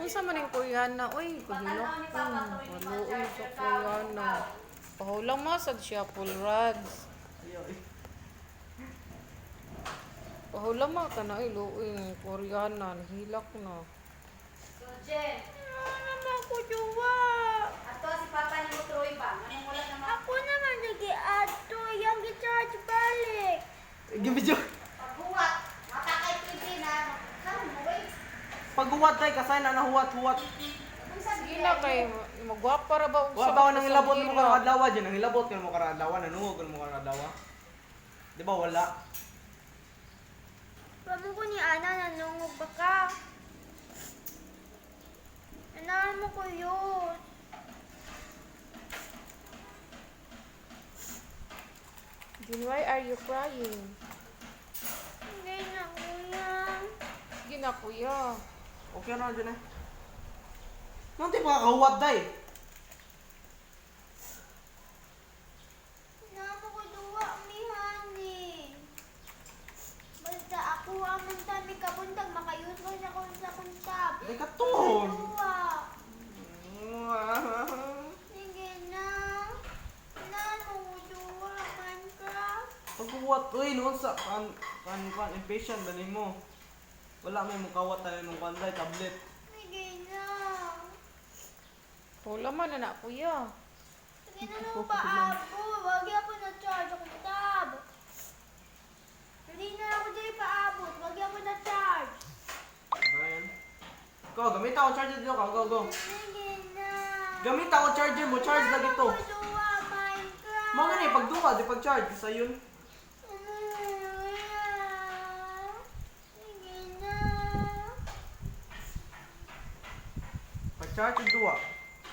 Unsa man ning Koreana? Uy, kahilak ko. Maluoy sa Koreana. Pahulang masad siya, full rods. Pahulang ma ka na, luoy ng Koreana. Hilak na. So, Jen. Naman ko jowa. Ato si Papa ni mo Troy ba? Anong wala naman? Ako naman lagi ato. Yung i-charge balik. Gibidyo. Pagbuhat. Matakay TV na. Saan mo, wey? Paghuwat tay kasay na nahuwat-huwat. Kung saan Sige na kay magwapa ra ba? Wa ba nang hilabot mo karang adlaw diyan, nang hilabot ka mo karang adlaw, nanuhog mo karang adlaw. Di ba wala? Pamo ko ni Ana, nanungog ba ka? Anaan mo ko yun. Then why are you crying? Hindi na, kuya. Sige na, kuya. Okay na diyan eh. Nanti pa kahuwat day. Namo ko duwa, umihani. Basta ako amon tami kabuntag, makayus ko siya kung sa kuntab. Di ka ton. Duwa. Sige na. Namo ko duwa, Minecraft. Paghuwat uy noon sa kan impatient dali mo. Wala may mukawat tayo ng panday tablet. Sige na. Wala man na kuya. Sige na nung paabo. Wag ako na-charge ako tab. Hindi na ako dili paabot. Wag ako na-charge. Brian. Go, gamit ako charger dito ka. Go, go. Sige na. Gamit ako charger mo, charge na gito. Duwa, Minecraft. Mga ni pagduwa di pag-charge sa yun. Sige na. Pag-charge yung duwa.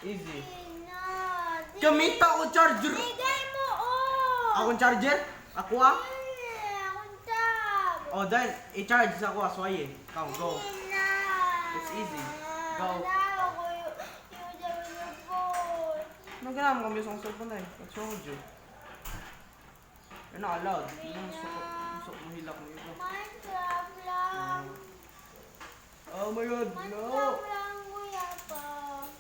Easy. Sige na. Gamit ako charger. Bigay mo, oh. Akong charger? Ako ah. Akong tab. Oh, dahil i-charge sa ako aswaye. Come, go. Sige na. It's easy. Go. Wala ako yung phone. Naganahan mo kami sa cellphone na eh. What's wrong with you? You're not allowed. Yung sok mo hilak mo ito. Minecraft lang. Oh my god, no! Minecraft lang.